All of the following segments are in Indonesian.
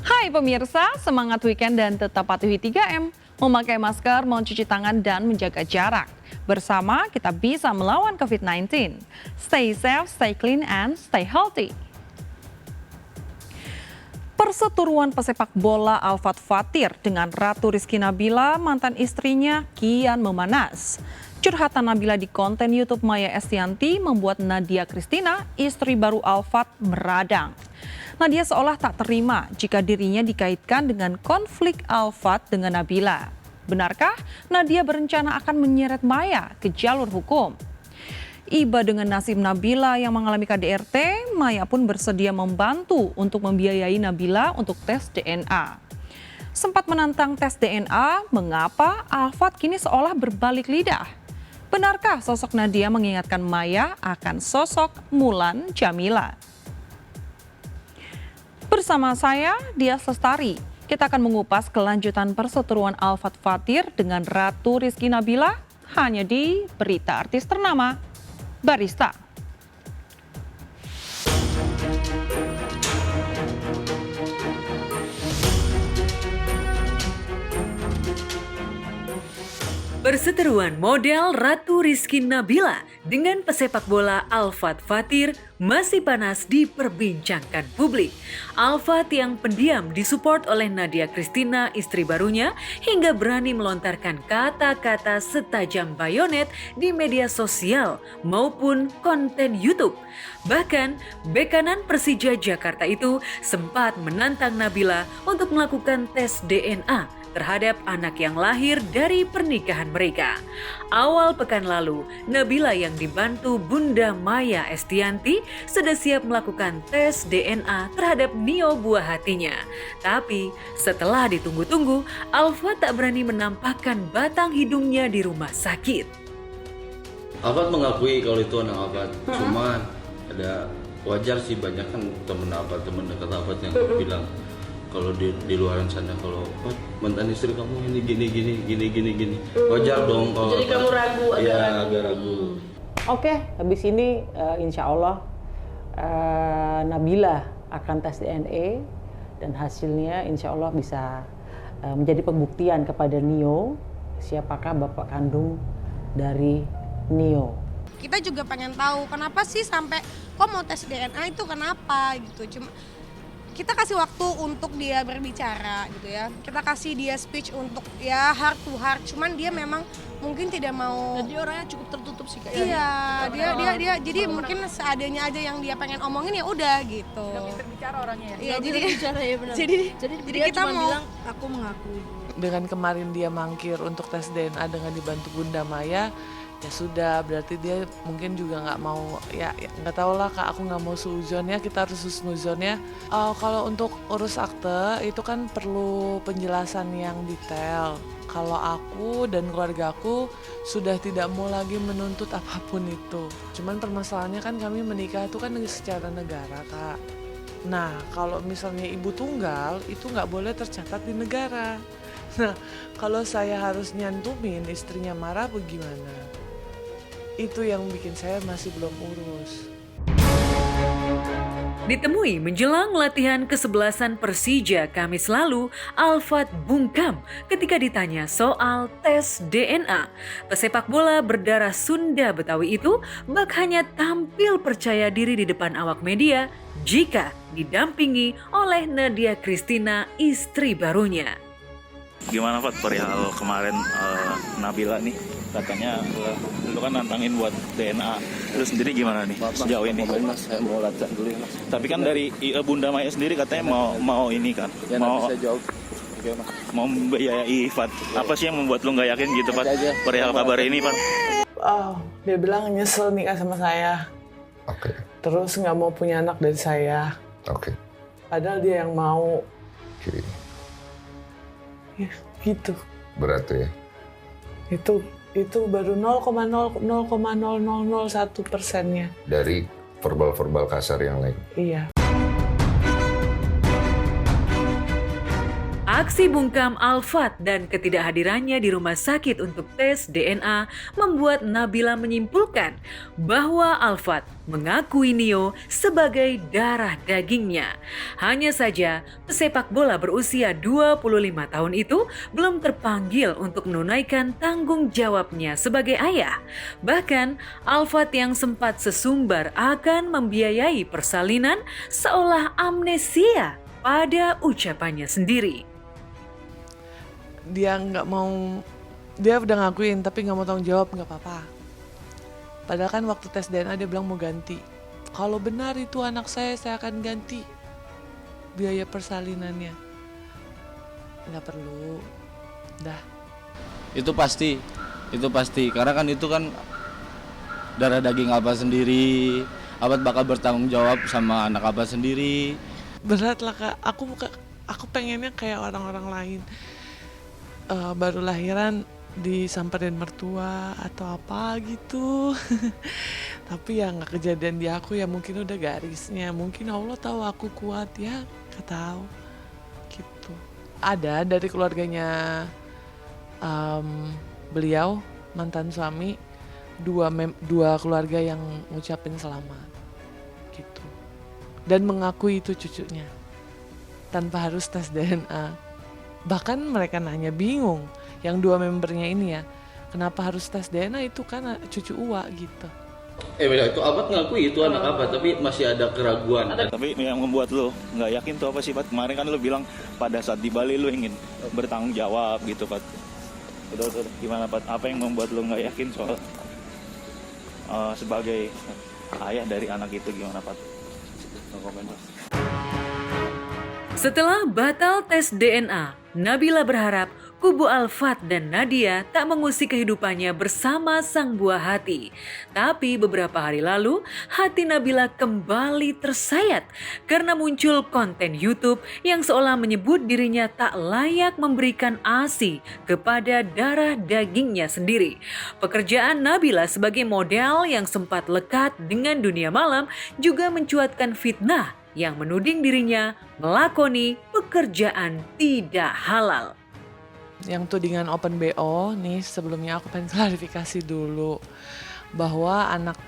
Hai pemirsa, semangat weekend dan tetap patuhi 3M. Memakai masker, mencuci tangan, dan menjaga jarak. Bersama kita bisa melawan COVID-19. Stay safe, stay clean, and stay healthy. Perseteruan pesepak bola Al-Fatih Fatir dengan Ratu Rizky Nabila, mantan istrinya, kian memanas. Curhatan Nabila di konten YouTube Maya Estianty membuat Nadia Christina, istri baru Al-Fatih, meradang. Nadia seolah tak terima jika dirinya dikaitkan dengan konflik Al-Fatih dengan Nabila. Benarkah Nadia berencana akan menyeret Maya ke jalur hukum? Iba dengan nasib Nabila yang mengalami KDRT, Maya pun bersedia membantu untuk membiayai Nabila untuk tes DNA. Sempat menantang tes DNA, mengapa Al-Fatih kini seolah berbalik lidah? Benarkah sosok Nadia mengingatkan Maya akan sosok Mulan Jamila? Bersama saya, Dias Lestari, kita akan mengupas kelanjutan perseteruan Al-Fatih Fatir dengan Ratu Rizky Nabila hanya di Berita Artis Ternama, Barista. Perseteruan model Ratu Rizky Nabila dengan pesepak bola Al-Fatih Fatir masih panas diperbincangkan publik. Al-Fatih yang pendiam disupport oleh Nadia Christina, istri barunya, hingga berani melontarkan kata-kata setajam bayonet di media sosial maupun konten YouTube. Bahkan, bek kanan Persija Jakarta itu sempat menantang Nabila untuk melakukan tes DNA terhadap anak yang lahir dari pernikahan mereka. Awal pekan lalu, Nabila yang dibantu Bunda Maya Estianty sudah siap melakukan tes DNA terhadap Nio buah hatinya. Tapi setelah ditunggu-tunggu, Al-Fatih tak berani menampakkan batang hidungnya di rumah sakit. Al-Fatih mengakui kalau itu anak Al-Fatih, cuman ada wajar sih banyak kan temen dekat Al-Fatih yang bilang kalau di luaran sana kalau mantan istri kamu ini gini wajar dong kalau jadi kamu ragu agak ragu. Oke, habis ini insya Allah Nabila akan tes DNA dan hasilnya insya Allah bisa menjadi pembuktian kepada Nio siapakah bapak kandung dari Nio. Kita juga pengen tahu kenapa sih sampai kok mau tes DNA itu kenapa gitu. Cuma kita kasih waktu untuk dia berbicara gitu ya. Kita kasih dia speech untuk ya heart to heart. Cuman dia memang mungkin tidak mau. Dan dia orangnya cukup tertutup sih kayaknya. Iya, dia jadi mungkin seadanya aja yang dia pengen omongin ya udah gitu. Gak bisa bicara orangnya ya. Iya, jadi bicara ya benar. Jadi dia kita cuma mau bilang aku mengakui. Dengan kemarin dia mangkir untuk tes DNA dengan dibantu Bunda Maya, ya sudah, berarti dia mungkin juga nggak mau, ya nggak tahu lah Kak, aku nggak mau suuzon ya, kita harus husnuzon ya. Kalau untuk urus akte itu kan perlu penjelasan yang detail. Kalau aku dan keluarga aku sudah tidak mau lagi menuntut apapun itu. Cuman permasalahannya kan kami menikah itu kan secara negara Kak. Nah kalau misalnya ibu tunggal itu nggak boleh tercatat di negara. Nah kalau saya harus nyantumin istrinya marah bagaimana? Itu yang bikin saya masih belum urus. Ditemui menjelang latihan kesebelasan Persija Kamis lalu, Al-Fatih bungkam ketika ditanya soal tes DNA. Pesepak bola berdarah Sunda Betawi itu bak hanya tampil percaya diri di depan awak media jika didampingi oleh Nadia Christina, istri barunya. Gimana Fat perihal kemarin Nabila nih katanya lu kan nantangin buat DNA, lu sendiri gimana nih sejauh ini? Mas, saya mau latihan dulu ya Mas. Tapi kan dari Bunda Maya sendiri katanya mau ini kan, Ya mau nanti saya jawab. Oke Mas. mau membiayai Fat. Apa sih yang membuat lu nggak yakin gitu Fat perihal kabar ini Fat? Dia bilang nyesel nikah sama saya. Oke. Terus nggak mau punya anak dari saya. Oke. Padahal dia yang mau. Oke. Ya gitu. Berat tuh ya. Itu baru 0,00001%-nya. Dari verbal-verbal kasar yang lain. Iya. Aksi bungkam Alfat dan ketidakhadirannya di rumah sakit untuk tes DNA membuat Nabila menyimpulkan bahwa Alfat mengakui Nio sebagai darah dagingnya. Hanya saja pesepak bola berusia 25 tahun itu belum terpanggil untuk menunaikan tanggung jawabnya sebagai ayah. Bahkan Alfat yang sempat sesumbar akan membiayai persalinan seolah amnesia pada ucapannya sendiri. Dia nggak mau, dia udah ngakuin tapi nggak mau tanggung jawab, nggak apa-apa. Padahal kan waktu tes DNA dia bilang mau ganti. Kalau benar itu anak saya akan ganti biaya persalinannya. Nggak perlu, dah. Itu pasti karena kan itu kan darah daging Abah sendiri. Abah bakal bertanggung jawab sama anak Abah sendiri. Berat lah Kak, aku pengennya kayak orang-orang lain. Baru lahiran disamperin mertua atau apa gitu. Tapi ya nggak kejadian di aku, ya mungkin udah garisnya, mungkin Allah tahu aku kuat, ya nggak tahu gitu. Ada dari keluarganya beliau, mantan suami, dua keluarga yang ngucapin selamat gitu dan mengakui itu cucunya tanpa harus tes DNA. Bahkan mereka nanya, bingung yang dua membernya ini ya, kenapa harus tes DNA, itu kan cucu Uwa gitu. Itu Abah ngakui itu anak Abah, tapi masih ada keraguan. Tapi yang membuat lo nggak yakin tuh apa sih, Pat? Kemarin kan lo bilang pada saat di Bali lo ingin bertanggung jawab gitu, Pat. Udah, gimana, Pat? Apa yang membuat lo nggak yakin soal sebagai ayah dari anak itu, gimana, Pat? Komen, Pak. Setelah batal tes DNA, Nabila berharap kubu Alfat dan Nadia tak mengusik kehidupannya bersama sang buah hati. Tapi beberapa hari lalu, hati Nabila kembali tersayat karena muncul konten YouTube yang seolah menyebut dirinya tak layak memberikan ASI kepada darah dagingnya sendiri. Pekerjaan Nabila sebagai model yang sempat lekat dengan dunia malam juga mencuatkan fitnah yang menuding dirinya melakoni pekerjaan tidak halal. Yang tudingan open BO nih, sebelumnya aku pengen klarifikasi dulu bahwa anak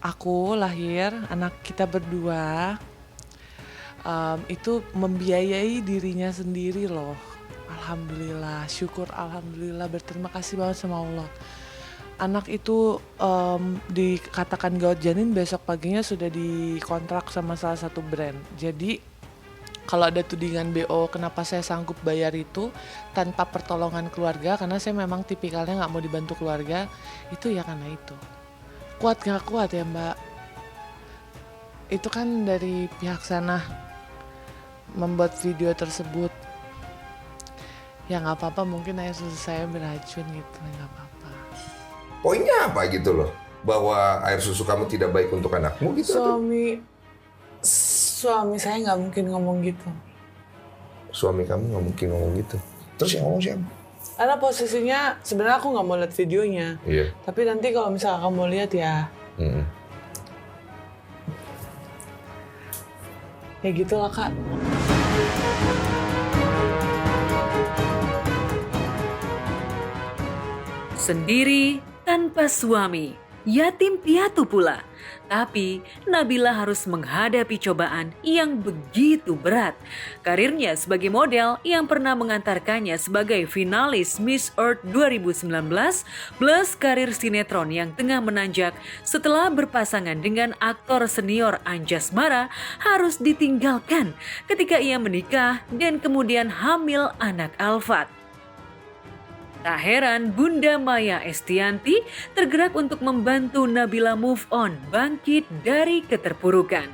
aku lahir, anak kita berdua itu membiayai dirinya sendiri loh. Alhamdulillah, syukur alhamdulillah, berterima kasih banget sama Allah. Anak itu dikatakan gawat janin, besok paginya sudah dikontrak sama salah satu brand. Jadi kalau ada tudingan BO kenapa saya sanggup bayar itu tanpa pertolongan keluarga, karena saya memang tipikalnya nggak mau dibantu keluarga, itu ya karena itu. Kuat nggak kuat ya Mbak? Itu kan dari pihak sana membuat video tersebut. Ya nggak apa-apa, mungkin air susu saya beracun gitu, nggak apa-apa. Poinnya apa gitu loh? Bahwa air susu kamu tidak baik untuk anakmu gitu? Suami saya nggak mungkin ngomong gitu. Suami kamu nggak mungkin ngomong gitu. Terus yang ngomong siapa? Karena posisinya sebenarnya aku nggak mau lihat videonya. Iya. Tapi nanti kalau misalnya kamu lihat ya. Ya gitulah Kak. Sendiri tanpa suami, yatim piatu pula. Tapi Nabila harus menghadapi cobaan yang begitu berat. Karirnya sebagai model yang pernah mengantarkannya sebagai finalis Miss Earth 2019 plus karir sinetron yang tengah menanjak setelah berpasangan dengan aktor senior Anjasmara harus ditinggalkan ketika ia menikah dan kemudian hamil anak Alfat. Tak heran Bunda Maya Estianti tergerak untuk membantu Nabila move on, bangkit dari keterpurukan.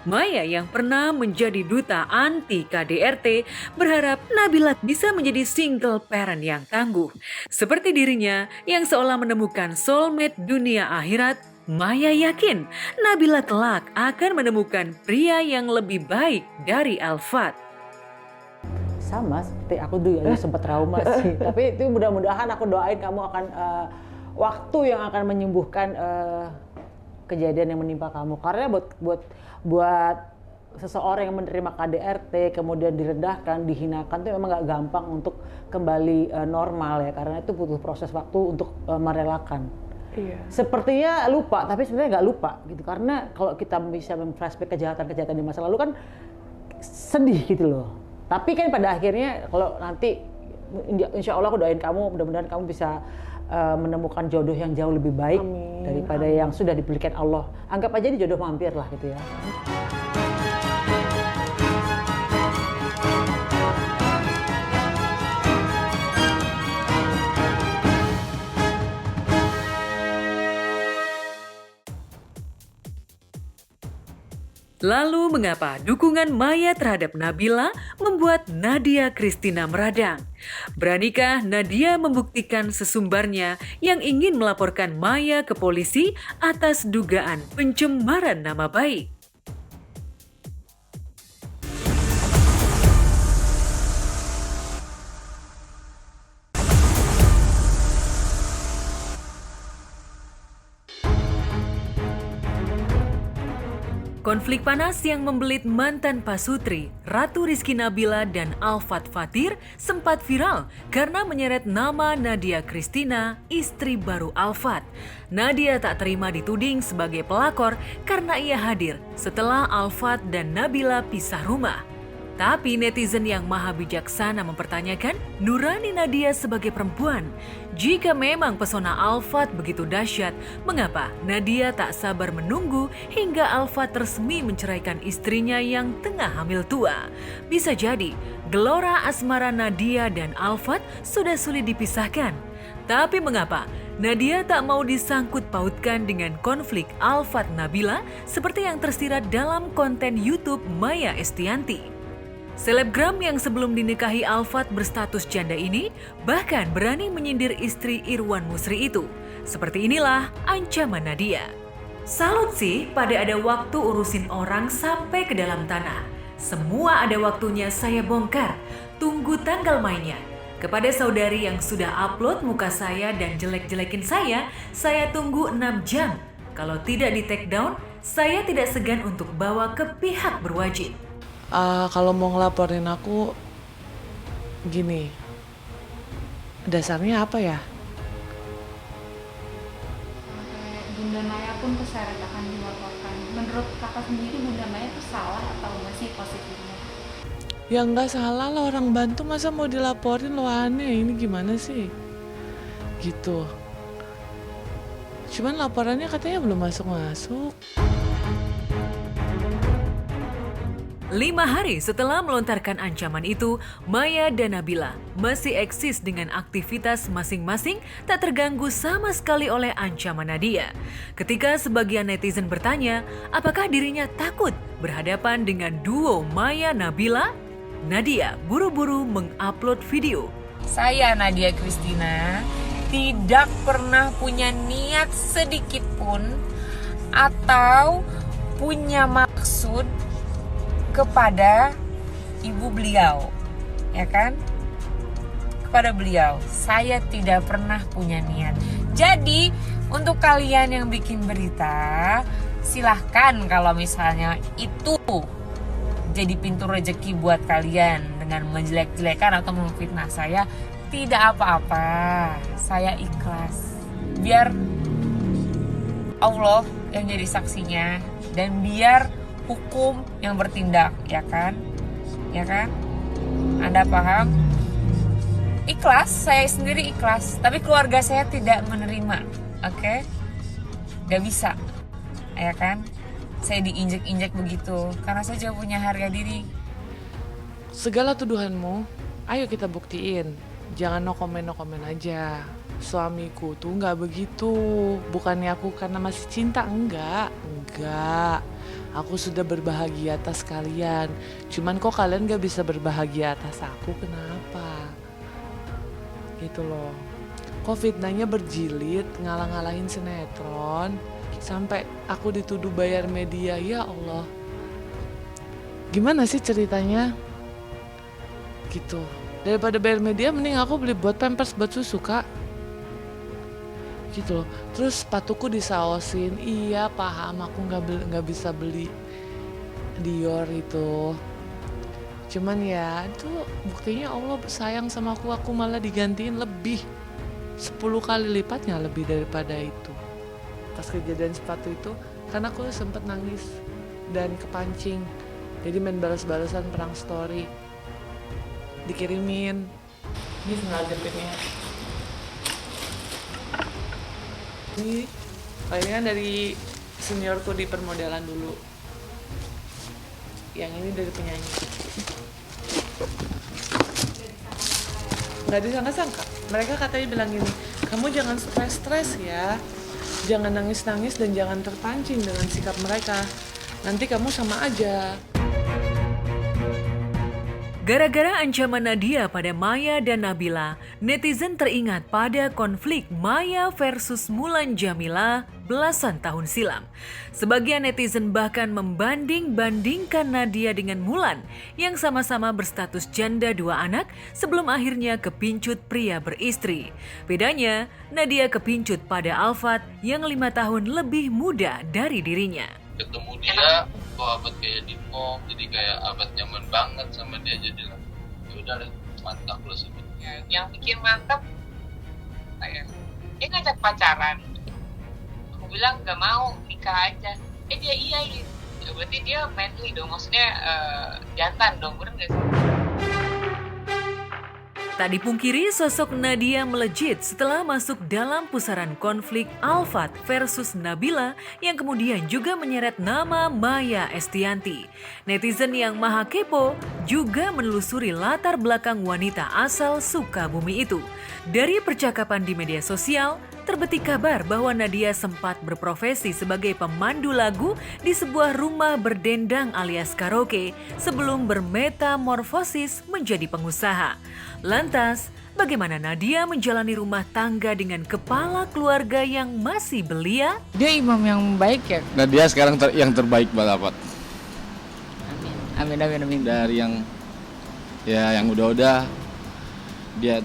Maya yang pernah menjadi duta anti KDRT berharap Nabila bisa menjadi single parent yang tangguh. Seperti dirinya yang seolah menemukan soulmate dunia akhirat, Maya yakin Nabila kelak akan menemukan pria yang lebih baik dari Alfat. Sama seperti aku dulu ya, sempat trauma sih. Tapi itu mudah-mudahan aku doain kamu akan waktu yang akan menyembuhkan kejadian yang menimpa kamu. Karena buat seseorang yang menerima KDRT kemudian direndahkan, dihinakan itu memang nggak gampang untuk kembali normal ya, karena itu butuh proses waktu untuk merelakan. Iya. Sepertinya lupa, tapi sebenarnya nggak lupa gitu, karena kalau kita bisa memflashback kejahatan-kejahatan di masa lalu kan sedih gitu loh. Tapi kan pada akhirnya kalau nanti insya Allah aku doain kamu, mudah-mudahan kamu bisa menemukan jodoh yang jauh lebih baik daripada yang sudah diberikan Allah. Anggap aja ini jodoh mampir lah gitu ya. Lalu mengapa dukungan Maya terhadap Nabila membuat Nadia Christina meradang? Beranikah Nadia membuktikan sesumbarnya yang ingin melaporkan Maya ke polisi atas dugaan pencemaran nama baik? Konflik panas yang membelit mantan pasutri, Ratu Rizky Nabila dan Alfat Fatir sempat viral karena menyeret nama Nadia Christina, istri baru Alfat. Nadia tak terima dituding sebagai pelakor karena ia hadir setelah Alfat dan Nabila pisah rumah. Tapi netizen yang maha bijaksana mempertanyakan nurani Nadia sebagai perempuan. Jika memang pesona Alfat begitu dahsyat, mengapa Nadia tak sabar menunggu hingga Alfat resmi menceraikan istrinya yang tengah hamil tua? Bisa jadi, gelora asmara Nadia dan Alfat sudah sulit dipisahkan. Tapi mengapa Nadia tak mau disangkut pautkan dengan konflik Alfat Nabila seperti yang tersirat dalam konten YouTube Maya Estianti? Selebgram yang sebelum dinikahi Alfat berstatus janda ini bahkan berani menyindir istri Irwan Musri itu. Seperti inilah ancaman Nadia. Salut sih pada ada waktu urusin orang sampai ke dalam tanah. Semua ada waktunya saya bongkar. Tunggu tanggal mainnya. Kepada saudari yang sudah upload muka saya dan jelek-jelekin saya tunggu 6 jam. Kalau tidak di take down, saya tidak segan untuk bawa ke pihak berwajib. Kalau mau ngelaporin aku, gini, dasarnya apa ya? Bunda Maya pun keseret akan dilaporkan. Menurut kakak sendiri Bunda Maya itu salah atau masih positifnya? Ya nggak salah lah, orang bantu masa mau dilaporin, lo aneh, ini gimana sih? Gitu. Cuman laporannya katanya belum masuk-masuk. 5 hari setelah melontarkan ancaman itu, Maya dan Nabila masih eksis dengan aktivitas masing-masing tak terganggu sama sekali oleh ancaman Nadia. Ketika sebagian netizen bertanya, apakah dirinya takut berhadapan dengan duo Maya Nabila? Nadia buru-buru mengupload video. Saya Nadia Christina tidak pernah punya niat sedikit pun atau punya maksud kepada ibu beliau, ya kan? Kepada beliau, saya tidak pernah punya niat. Jadi, untuk kalian yang bikin berita, silahkan kalau misalnya itu jadi pintu rezeki buat kalian dengan menjelek-jelekan atau memfitnah saya, tidak apa-apa. Saya ikhlas. Biar Allah yang jadi saksinya dan biar hukum yang bertindak, ya kan? Ya kan? Anda paham? Ikhlas, saya sendiri ikhlas, tapi keluarga saya tidak menerima, oke? Gak bisa, ya kan? Saya diinjek-injek begitu, karena saya juga punya harga diri. Segala tuduhanmu, ayo kita buktiin. Jangan no comment aja. Suamiku tuh nggak begitu. Bukannya aku karena masih cinta, enggak. Aku sudah berbahagia atas kalian. Cuman kok kalian gak bisa berbahagia atas aku, kenapa? Gitu loh. Kok fitnahnya berjilid, ngalah-ngalahin sinetron, sampai aku dituduh bayar media, ya Allah. Gimana sih ceritanya? Gitu. Daripada bayar media, mending aku beli buat pampers buat susu, Kak. Gitu loh. Terus sepatuku disaosin, iya paham aku nggak bisa beli. Dior itu. Cuman ya itu buktinya Allah sayang sama aku malah digantiin lebih 10 kali lipatnya lebih daripada itu. Pas kejadian sepatu itu karena aku sempet nangis dan kepancing, jadi main balas-balasan perang story, dikirimin. Ini tinggal jepitnya. Ini kan dari seniorku di permodelan dulu. Yang ini dari penyanyi. Nggak disangka-sangka. Mereka katanya bilang gini, kamu jangan stres-stres ya. Jangan nangis-nangis dan jangan terpancing dengan sikap mereka. Nanti kamu sama aja. Gara-gara ancaman Nadia pada Maya dan Nabila, netizen teringat pada konflik Maya versus Mulan Jamila belasan tahun silam. Sebagian netizen bahkan membanding-bandingkan Nadia dengan Mulan yang sama-sama berstatus janda 2 anak sebelum akhirnya kepincut pria beristri. Bedanya, Nadia kepincut pada Alfat yang 5 tahun lebih muda dari dirinya. Ketemu dia, kok abad kayak Dimo, jadi kayak abad nyaman banget sama dia, jadi lah ya udah mantap loh sebenarnya. Yang bikin mantap kayak dia ngajak pacaran, aku bilang gak mau, nikah aja. Dia iya gitu ya, berarti dia manly dong, maksudnya jantan dong, bener gak sih? Tak dipungkiri sosok Nadia melejit setelah masuk dalam pusaran konflik Alfat versus Nabila yang kemudian juga menyeret nama Maya Estianty. Netizen yang maha kepo juga menelusuri latar belakang wanita asal Sukabumi itu. Dari percakapan di media sosial, terbetik kabar bahwa Nadia sempat berprofesi sebagai pemandu lagu di sebuah rumah berdendang alias karaoke sebelum bermetamorfosis menjadi pengusaha. Lantas, bagaimana Nadia menjalani rumah tangga dengan kepala keluarga yang masih belia? Dia imam yang baik ya? Nadia sekarang yang terbaik balapat. Amin, amin, amin. Dari yang udah-udah, dia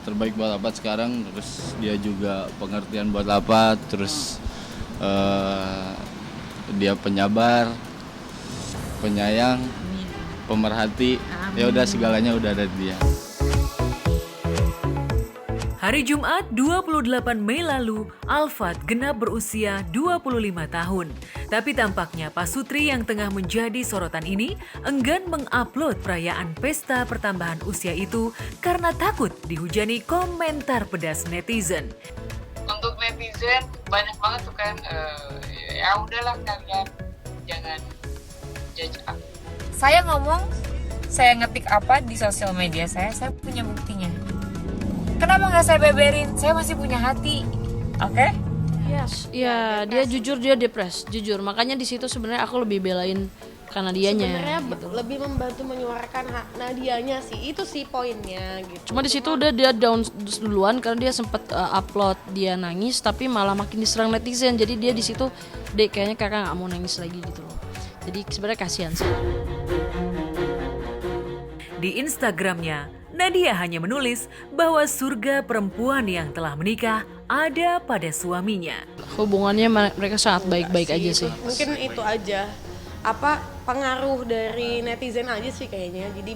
terbaik balapat sekarang, terus dia juga pengertian buat lapat, terus dia penyabar, penyayang, pemerhati, ya udah segalanya udah ada di dia. Hari Jumat 28 Mei lalu, Alfat genap berusia 25 tahun. Tapi tampaknya Pak Sutri yang tengah menjadi sorotan ini enggan mengupload perayaan pesta pertambahan usia itu karena takut dihujani komentar pedas netizen. Untuk netizen banyak banget tuh kan, ya udahlah kalian jangan judge aku. Saya ngomong, saya ngetik apa di sosial media saya punya buktinya. Kenapa nggak saya beberin? Saya masih punya hati, oke? Yes, ya dia jujur, dia depres, jujur. Makanya di situ sebenarnya aku lebih belain karena dianya. Sebenarnya gitu. lebih membantu menyuarakan hak Nadianya sih, itu sih poinnya gitu. Cuma di situ udah dia down duluan karena dia sempet upload dia nangis, tapi malah makin diserang netizen. Jadi dia di situ, dek kayaknya kakak nggak mau nangis lagi gitu loh. Jadi sebenarnya kasihan sih. Di Instagramnya, Nadia hanya menulis bahwa surga perempuan yang telah menikah ada pada suaminya. Hubungannya mereka sangat baik-baik aja sih. Mungkin itu aja, pengaruh dari netizen aja sih kayaknya, jadi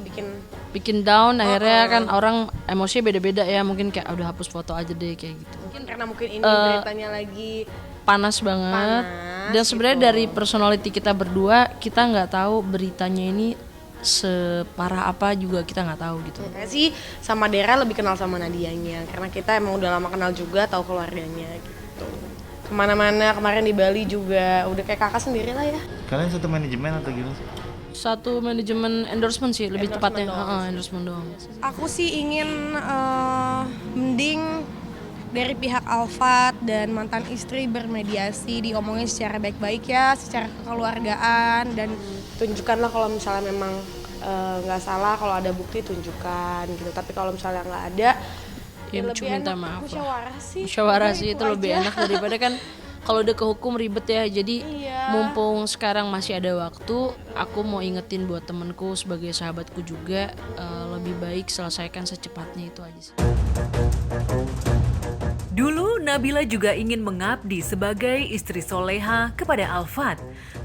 bikin down. Akhirnya kan orang emosi beda-beda ya, mungkin kayak udah hapus foto aja deh kayak gitu. Mungkin karena ini beritanya lagi panas banget. Dan sebenarnya dari personality kita berdua, kita nggak tahu beritanya ini separah apa juga kita nggak tahu gitu. Ya, sih sama Dera lebih kenal sama Nadianya karena kita emang udah lama kenal juga, tahu keluarganya gitu. Kemana-mana kemarin di Bali juga udah kayak kakak sendiri lah ya. Kalian satu manajemen atau gimana sih? Satu manajemen endorsement sih lebih tepatnya. Endorsement doang. Aku sih ingin mending dari pihak Alfat dan mantan istri bermediasi, diomongin secara baik-baik ya, secara kekeluargaan, dan tunjukkanlah kalau misalnya memang nggak salah, kalau ada bukti tunjukkan gitu. Tapi kalau misalnya nggak ada, ya lebih cuma minta enak maaf musyawarah sih itu lebih enak daripada kan kalau udah ke hukum ribet ya. Jadi mumpung sekarang masih ada waktu, aku mau ingetin buat temenku sebagai sahabatku juga, lebih baik selesaikan secepatnya, itu aja sih. Dulu Nabila juga ingin mengabdi sebagai istri soleha kepada Alfat.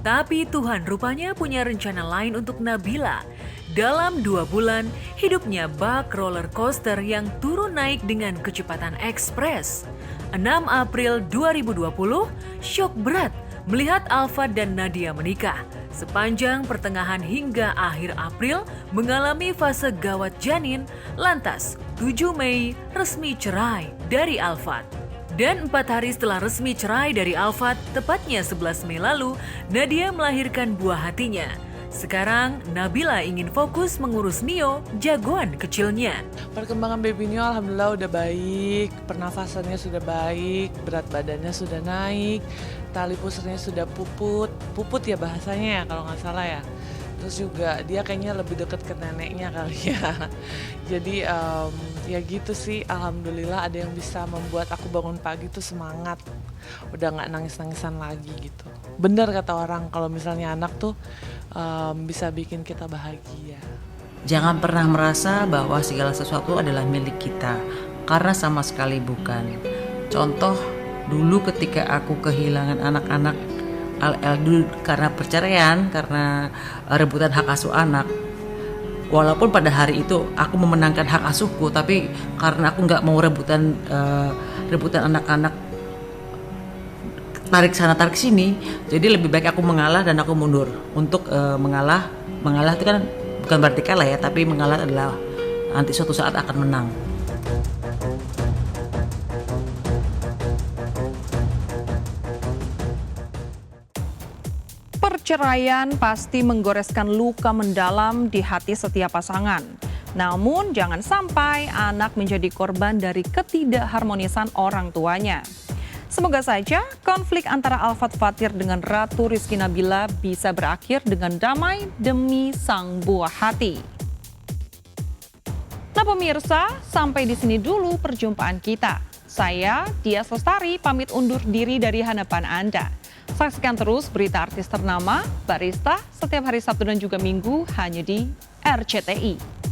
Tapi Tuhan rupanya punya rencana lain untuk Nabila. Dalam 2 bulan, hidupnya bak roller coaster yang turun naik dengan kecepatan ekspres. 6 April 2020, syok berat melihat Alfat dan Nadia menikah. Sepanjang pertengahan hingga akhir April mengalami fase gawat janin, lantas 7 Mei resmi cerai dari Alfat. Dan 4 hari setelah resmi cerai dari Alfat, tepatnya 11 Mei lalu, Nadia melahirkan buah hatinya. Sekarang Nabila ingin fokus mengurus Nio, jagoan kecilnya. Perkembangan baby Nio alhamdulillah udah baik, pernafasannya sudah baik, berat badannya sudah naik, tali pusarnya sudah puput ya bahasanya ya kalau nggak salah ya. Terus juga dia kayaknya lebih dekat ke neneknya kali ya. Jadi ya gitu sih, alhamdulillah ada yang bisa membuat aku bangun pagi tuh semangat. Udah nggak nangis-nangisan lagi gitu. Bener kata orang kalau misalnya anak tuh bisa bikin kita bahagia. Jangan pernah merasa bahwa segala sesuatu adalah milik kita, karena sama sekali bukan. Contoh, dulu ketika aku kehilangan anak-anak dulu karena perceraian, karena rebutan hak asuh anak. Walaupun pada hari itu aku memenangkan hak asuhku, tapi karena aku nggak mau rebutan anak-anak tarik sana tarik sini, jadi lebih baik aku mengalah dan aku mundur. Untuk mengalah itu kan bukan berarti kalah ya, tapi mengalah adalah nanti suatu saat akan menang. Perceraian pasti menggoreskan luka mendalam di hati setiap pasangan. Namun jangan sampai anak menjadi korban dari ketidakharmonisan orang tuanya. Semoga saja konflik antara Alfat Fathir dengan Ratu Rizky Nabila bisa berakhir dengan damai demi sang buah hati. Nah pemirsa, sampai di sini dulu perjumpaan kita. Saya, Dias Lestari, pamit undur diri dari hadapan Anda. Saksikan terus berita artis ternama, Barista, setiap hari Sabtu dan juga Minggu hanya di RCTI.